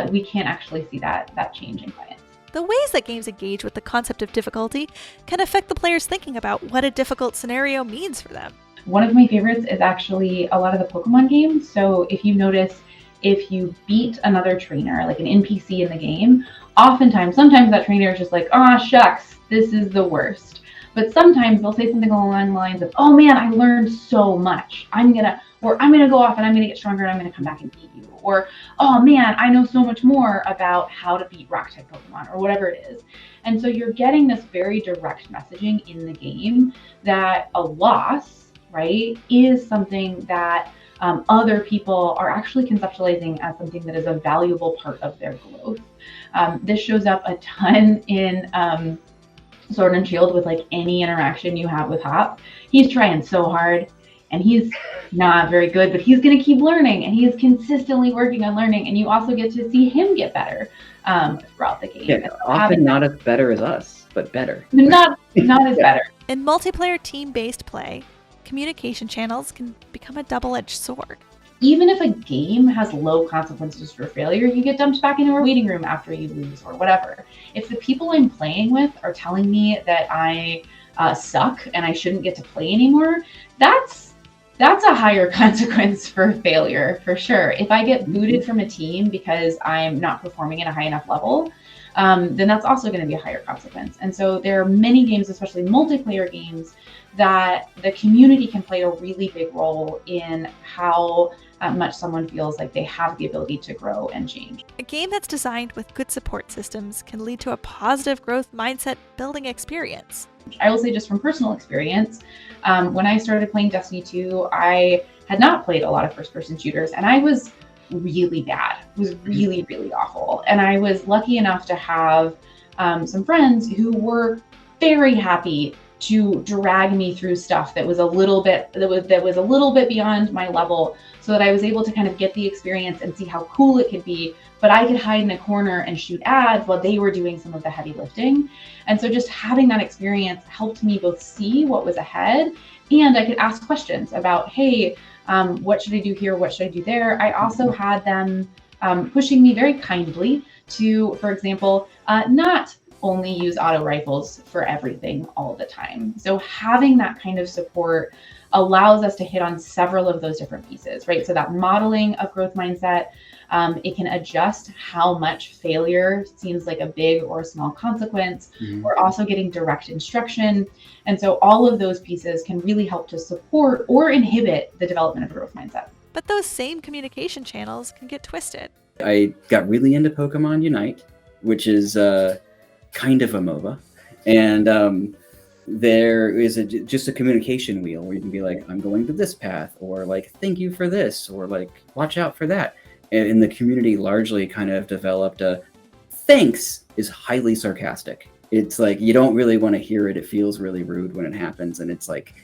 we can actually see that change in clients. The ways that games engage with the concept of difficulty can affect the players thinking about what a difficult scenario means for them. One of my favorites is actually a lot of the Pokemon games. So if you notice, if you beat another trainer, like an NPC in the game, sometimes that trainer is just like, oh, shucks, this is the worst. But sometimes they'll say something along the lines of, oh man, I learned so much. I'm gonna go off and I'm gonna get stronger and I'm gonna come back and beat you. Or, oh man, I know so much more about how to beat rock type Pokemon, or whatever it is. And so you're getting this very direct messaging in the game that a loss, right, is something that other people are actually conceptualizing as something that is a valuable part of their growth. This shows up a ton in Sword and Shield with like any interaction you have with Hop. He's trying so hard and he's not very good, but he's going to keep learning and he's consistently working on learning. And you also get to see him get better throughout the game. Yeah, often not as better as us, but better. Not as better. In multiplayer team-based play, communication channels can become a double-edged sword. Even if a game has low consequences for failure, you get dumped back into a waiting room after you lose or whatever. If the people I'm playing with are telling me that I suck and I shouldn't get to play anymore, that's a higher consequence for failure, for sure. If I get booted from a team because I'm not performing at a high enough level, then that's also going to be a higher consequence. And so there are many games, especially multiplayer games, that the community can play a really big role in how much someone feels like they have the ability to grow and change. A game that's designed with good support systems can lead to a positive growth mindset building experience. I will say, just from personal experience, when I started playing Destiny 2, I had not played a lot of first-person shooters, and I was really bad. It was really, really awful. And I was lucky enough to have some friends who were very happy to drag me through stuff that was a little bit beyond my level, so that I was able to kind of get the experience and see how cool it could be. But I could hide in a corner and shoot ads while they were doing some of the heavy lifting. And so just having that experience helped me both see what was ahead, and I could ask questions about, hey, what should I do here? What should I do there? I also had them pushing me very kindly to, for example, not only use auto rifles for everything all the time. So having that kind of support allows us to hit on several of those different pieces, right? So that modeling of growth mindset, it can adjust how much failure seems like a big or a small consequence. We're also getting direct instruction. And so all of those pieces can really help to support or inhibit the development of a growth mindset. But those same communication channels can get twisted. I got really into Pokemon Unite, which is kind of a MOBA. And there is just a communication wheel where you can be like, I'm going to this path, or like, thank you for this, or like, watch out for that. And the community largely kind of developed a thanks is highly sarcastic. It's like, you don't really want to hear it. It feels really rude when it happens. And it's like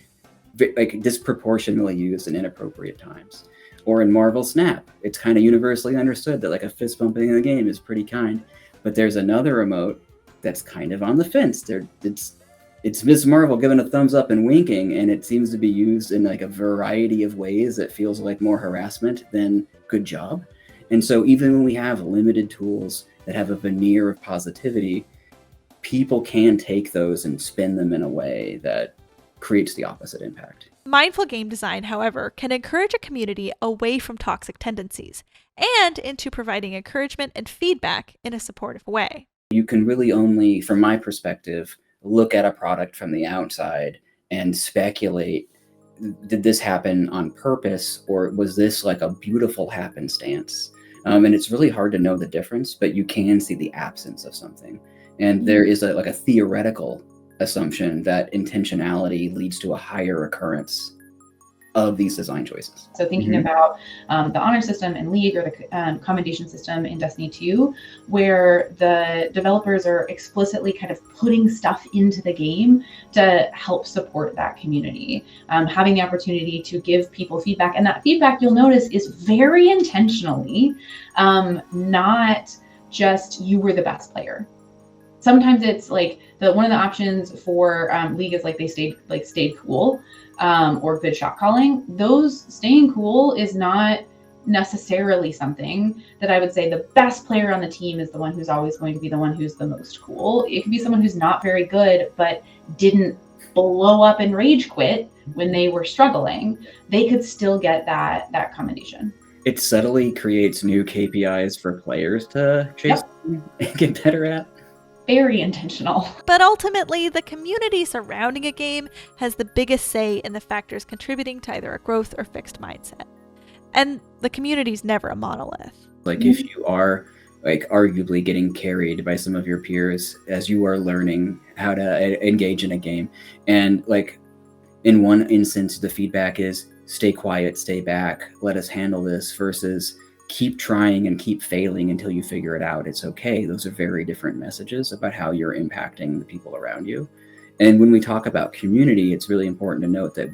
disproportionately used in inappropriate times. Or in Marvel Snap, it's kind of universally understood that like a fist bumping in the game is pretty kind. But there's another emote that's kind of on the fence. It's Ms. Marvel giving a thumbs up and winking, and it seems to be used in like a variety of ways that feels like more harassment than good job. And so even when we have limited tools that have a veneer of positivity, people can take those and spin them in a way that creates the opposite impact. Mindful game design, however, can encourage a community away from toxic tendencies and into providing encouragement and feedback in a supportive way. You can really only, from my perspective, look at a product from the outside and speculate did this happen on purpose, or was this like a beautiful happenstance? And it's really hard to know the difference, but you can see the absence of something. And there is like a theoretical assumption that intentionality leads to a higher occurrence of these design choices. So thinking about the honor system in League, or the commendation system in Destiny 2, where the developers are explicitly kind of putting stuff into the game to help support that community, having the opportunity to give people feedback. And that feedback, you'll notice, is very intentionally, not just you were the best player. Sometimes it's like one of the options for League is like they stayed cool, or good shot calling. Those staying cool is not necessarily something that I would say the best player on the team is the one who's always going to be the one who's the most cool. It could be someone who's not very good, but didn't blow up and rage quit when they were struggling. They could still get that commendation. It subtly creates new KPIs for players to chase and get better at. Very intentional. But ultimately, the community surrounding a game has the biggest say in the factors contributing to either a growth or fixed mindset. And the community's never a monolith. Like if you are like arguably getting carried by some of your peers as you are learning how to engage in a game, and like in one instance the feedback is stay quiet, stay back, let us handle this, versus keep trying and keep failing until you figure it out. It's okay. Those are very different messages about how you're impacting the people around you. And when we talk about community, it's really important to note that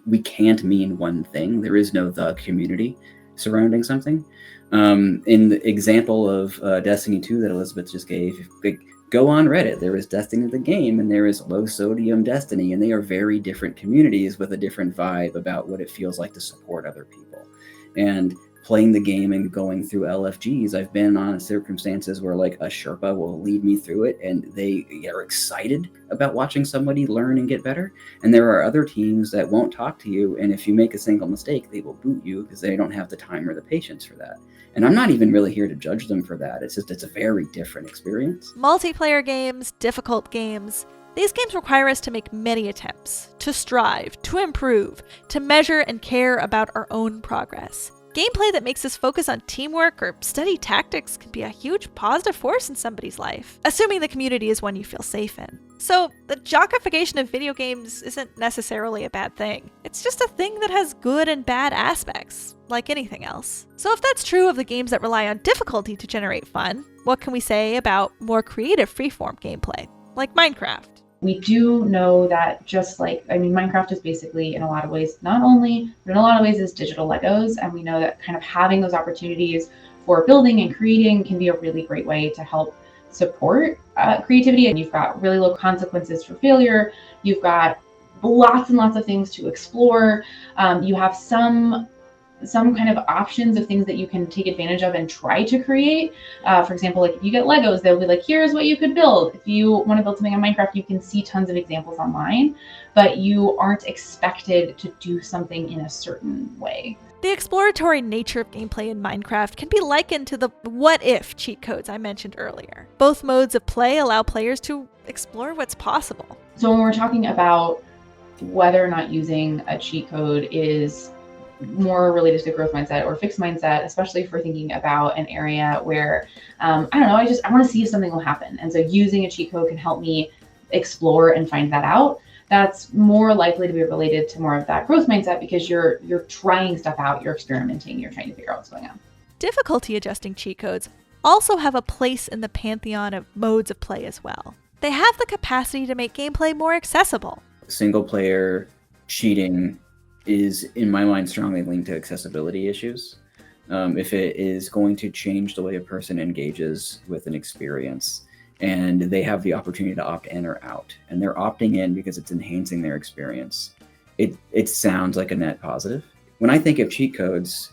we can't mean one thing. There is no the community surrounding something. In the example of Destiny 2 that Elizabeth just gave, go on Reddit. There is Destiny the game, and there is Low Sodium Destiny, and they are very different communities with a different vibe about what it feels like to support other people. And playing the game and going through LFGs, I've been on circumstances where like a Sherpa will lead me through it and they are excited about watching somebody learn and get better. And there are other teams that won't talk to you, and if you make a single mistake, they will boot you because they don't have the time or the patience for that. And I'm not even really here to judge them for that. It's just, it's a very different experience. Multiplayer games, difficult games. These games require us to make many attempts, to strive, to improve, to measure and care about our own progress. Gameplay that makes us focus on teamwork or study tactics can be a huge positive force in somebody's life, assuming the community is one you feel safe in. So, the jockification of video games isn't necessarily a bad thing. It's just a thing that has good and bad aspects, like anything else. So if that's true of the games that rely on difficulty to generate fun, what can we say about more creative freeform gameplay, like Minecraft? We do know that Minecraft is basically in a lot of ways, not only, but in a lot of ways is digital Legos. And we know that kind of having those opportunities for building and creating can be a really great way to help support creativity. And you've got really low consequences for failure. You've got lots and lots of things to explore. You have some kind of options of things that you can take advantage of and try to create. For example, like if you get Legos, they'll be like, here's what you could build. If you want to build something on Minecraft, you can see tons of examples online, but you aren't expected to do something in a certain way. The exploratory nature of gameplay in Minecraft can be likened to the what-if cheat codes I mentioned earlier. Both modes of play allow players to explore what's possible. So when we're talking about whether or not using a cheat code is more related to the growth mindset or fixed mindset, especially if we're thinking about an area where, I want to see if something will happen. And so using a cheat code can help me explore and find that out. That's more likely to be related to more of that growth mindset because you're trying stuff out, you're experimenting, you're trying to figure out what's going on. Difficulty adjusting cheat codes also have a place in the pantheon of modes of play as well. They have the capacity to make gameplay more accessible. Single player cheating is, in my mind, strongly linked to accessibility issues. If it is going to change the way a person engages with an experience and they have the opportunity to opt in or out, and they're opting in because it's enhancing their experience, it sounds like a net positive. When I think of cheat codes,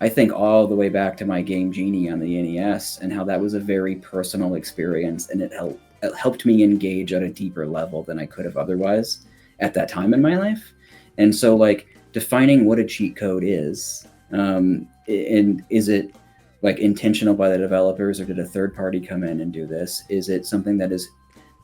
I think all the way back to my game Genie on the NES and how that was a very personal experience, and it helped me engage at a deeper level than I could have otherwise at that time in my life. And so, like, defining what a cheat code is, and is it like intentional by the developers, or did a third party come in and do this? Is it something that is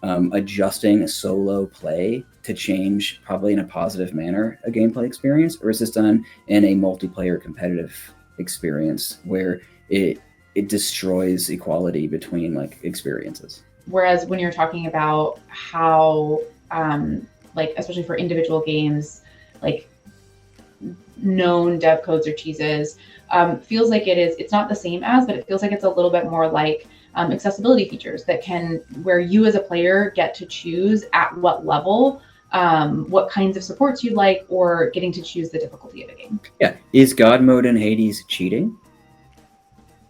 adjusting a solo play to change, probably in a positive manner, a gameplay experience, or is this done in a multiplayer competitive experience where it destroys equality between like experiences? Whereas when you're talking about how, like, especially for individual games, like known dev codes or cheeses, feels like it's not the same as, but it feels like it's a little bit more like accessibility features that where you as a player get to choose at what level, what kinds of supports you'd like, or getting to choose the difficulty of a game. Yeah. Is God mode in Hades cheating?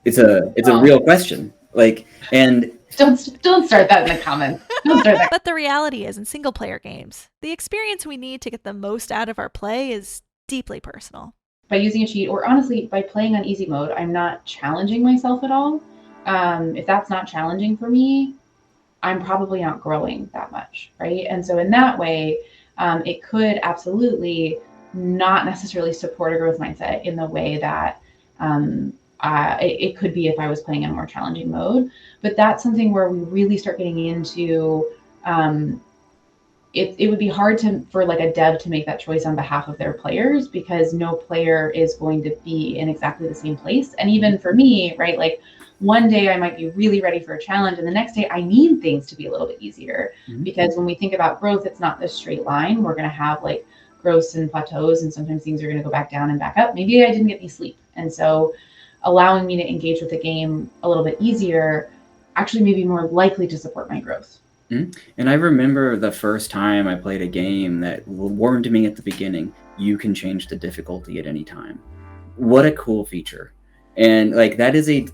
It's a real question. Like, and don't start that in the comments. Don't start that. But the reality is, in single player games, the experience we need to get the most out of our play is deeply personal. By using a cheat, or honestly, by playing on easy mode, I'm not challenging myself at all. If that's not challenging for me, I'm probably not growing that much, right? And so in that way, it could absolutely not necessarily support a growth mindset in the way that it could be if I was playing in a more challenging mode. But that's something where we really start getting into, it would be hard for like a dev to make that choice on behalf of their players, because no player is going to be in exactly the same place. And even for me, right, like one day I might be really ready for a challenge, and the next day I need things to be a little bit easier. Because when we think about growth, it's not this straight line. We're going to have like growths and plateaus, and sometimes things are going to go back down and back up. Maybe I didn't get any sleep. And so allowing me to engage with the game a little bit easier actually may be more likely to support my growth. And I remember the first time I played a game that warned me at the beginning, you can change the difficulty at any time. What a cool feature. And like that is a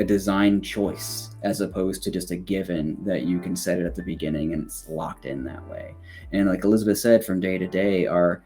design choice as opposed to just a given that you can set it at the beginning and it's locked in that way. And like Elizabeth said, from day to day, our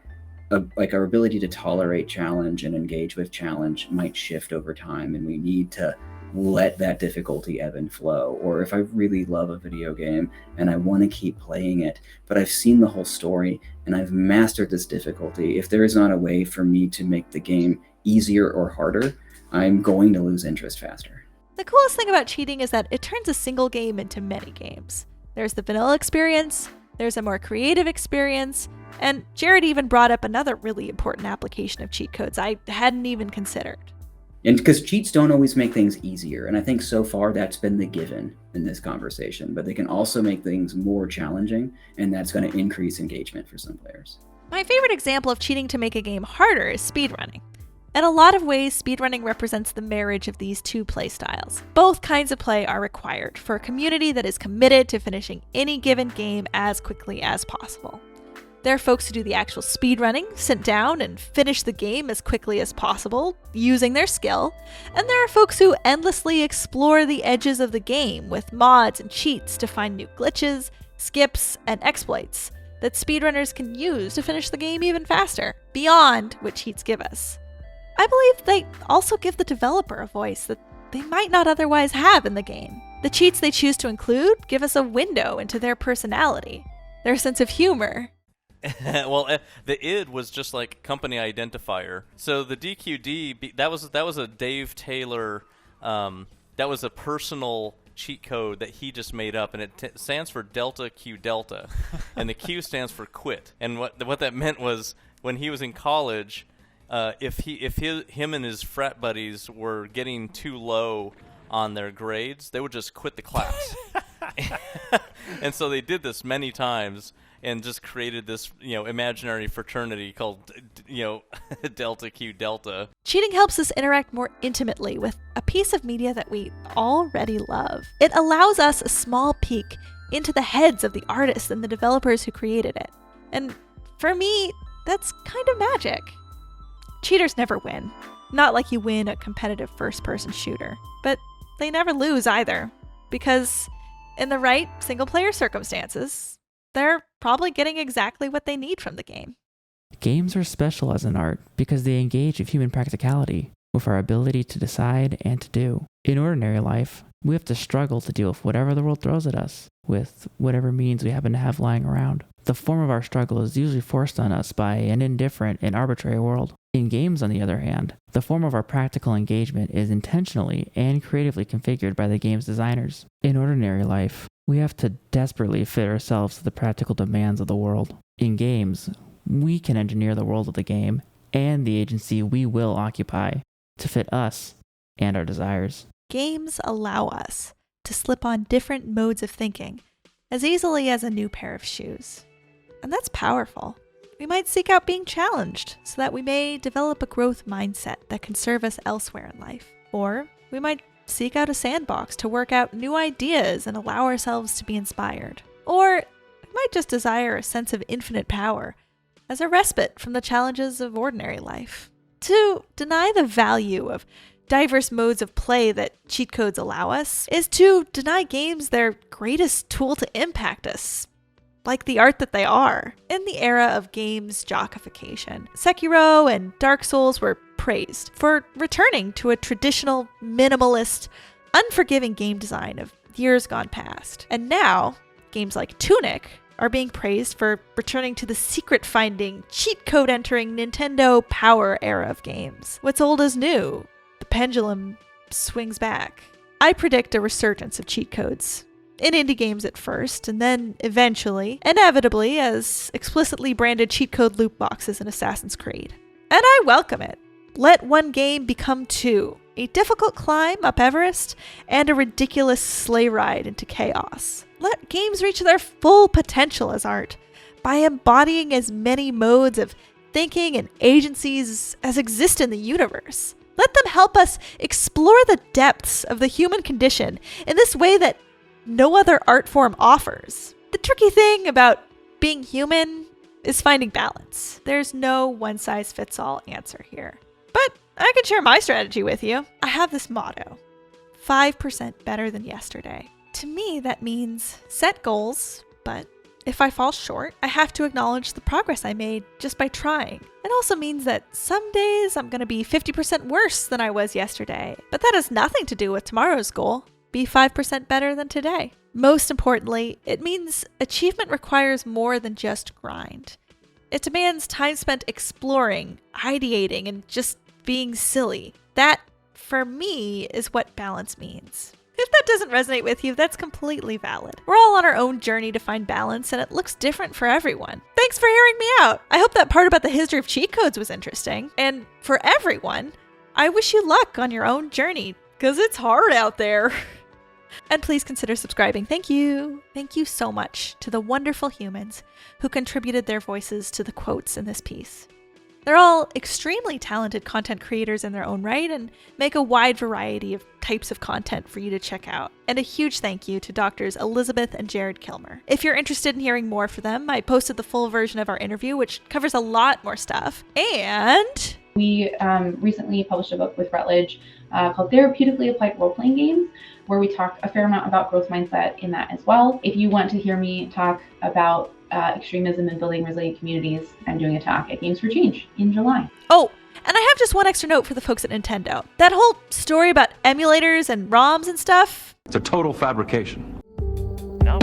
ability to tolerate challenge and engage with challenge might shift over time, and we need to let that difficulty ebb and flow. Or if I really love a video game and I want to keep playing it, but I've seen the whole story and I've mastered this difficulty, if there is not a way for me to make the game easier or harder, I'm going to lose interest faster. The coolest thing about cheating is that it turns a single game into many games. There's the vanilla experience, there's a more creative experience, and Jared even brought up another really important application of cheat codes I hadn't even considered. And because cheats don't always make things easier, and I think so far that's been the given in this conversation, but they can also make things more challenging, and that's going to increase engagement for some players. My favorite example of cheating to make a game harder is speedrunning. In a lot of ways, speedrunning represents the marriage of these two play styles. Both kinds of play are required for a community that is committed to finishing any given game as quickly as possible. There are folks who do the actual speedrunning, sit down and finish the game as quickly as possible, using their skill, and there are folks who endlessly explore the edges of the game with mods and cheats to find new glitches, skips, and exploits that speedrunners can use to finish the game even faster, beyond what cheats give us. I believe they also give the developer a voice that they might not otherwise have in the game. The cheats they choose to include give us a window into their personality, their sense of humor. Well, the id was just like company identifier. So the DQD, that was a Dave Taylor, that was a personal cheat code that he just made up, and it stands for Delta Q Delta, and the Q stands for quit. And what that meant was when he was in college, if him and his frat buddies were getting too low on their grades, they would just quit the class. And so they did this many times and just created this, imaginary fraternity called, Delta Q Delta. Cheating helps us interact more intimately with a piece of media that we already love. It allows us a small peek into the heads of the artists and the developers who created it. And for me, that's kind of magic. Cheaters never win. Not like you win a competitive first-person shooter. But they never lose either. Because in the right single-player circumstances, they're probably getting exactly what they need from the game. Games are special as an art because they engage with human practicality, with our ability to decide and to do. In ordinary life, we have to struggle to deal with whatever the world throws at us, with whatever means we happen to have lying around. The form of our struggle is usually forced on us by an indifferent and arbitrary world. In games, on the other hand, the form of our practical engagement is intentionally and creatively configured by the game's designers. In ordinary life, We have to desperately fit ourselves to the practical demands of the world. In games, we can engineer the world of the game and the agency we will occupy to fit us and our desires. Games allow us to slip on different modes of thinking as easily as a new pair of shoes. And that's powerful. We might seek out being challenged so that we may develop a growth mindset that can serve us elsewhere in life. Or we might seek out a sandbox to work out new ideas and allow ourselves to be inspired. Or we might just desire a sense of infinite power as a respite from the challenges of ordinary life. To deny the value of diverse modes of play that cheat codes allow us is to deny games their greatest tool to impact us, like the art that they are. In the era of games jockification, Sekiro and Dark Souls were praised for returning to a traditional, minimalist, unforgiving game design of years gone past. And now, games like Tunic are being praised for returning to the secret-finding, cheat code-entering Nintendo Power era of games. What's old is new. The pendulum swings back. I predict a resurgence of cheat codes. In indie games at first, and then eventually, inevitably, as explicitly branded cheat code loot boxes in Assassin's Creed. And I welcome it. Let one game become two. A difficult climb up Everest, and a ridiculous sleigh ride into chaos. Let games reach their full potential as art by embodying as many modes of thinking and agencies as exist in the universe. Let them help us explore the depths of the human condition in this way that no other art form offers. The tricky thing about being human is finding balance. There's no one-size-fits-all answer here. But I can share my strategy with you. I have this motto: 5% better than yesterday. To me, that means set goals, but if I fall short, I have to acknowledge the progress I made just by trying. It also means that some days I'm going to be 50% worse than I was yesterday, but that has nothing to do with tomorrow's goal: be 5% better than today. Most importantly, it means achievement requires more than just grind. It demands time spent exploring, ideating, and just being silly. That, for me, is what balance means. If that doesn't resonate with you, that's completely valid. We're all on our own journey to find balance, and it looks different for everyone. Thanks for hearing me out. I hope that part about the history of cheat codes was interesting. And for everyone, I wish you luck on your own journey, because it's hard out there. And please consider subscribing. Thank you. Thank you so much to the wonderful humans who contributed their voices to the quotes in this piece. They're all extremely talented content creators in their own right and make a wide variety of types of content for you to check out. And a huge thank you to Doctors Elizabeth and Jared Kilmer. If you're interested in hearing more from them, I posted the full version of our interview, which covers a lot more stuff. And we recently published a book with Routledge called Therapeutically Applied Role-Playing Games, where we talk a fair amount about growth mindset in that as well. If you want to hear me talk about extremism and building resilient communities, I'm doing a talk at Games for Change in July. Oh, and I have just one extra note for the folks at Nintendo. That whole story about emulators and ROMs and stuff, it's a total fabrication. Now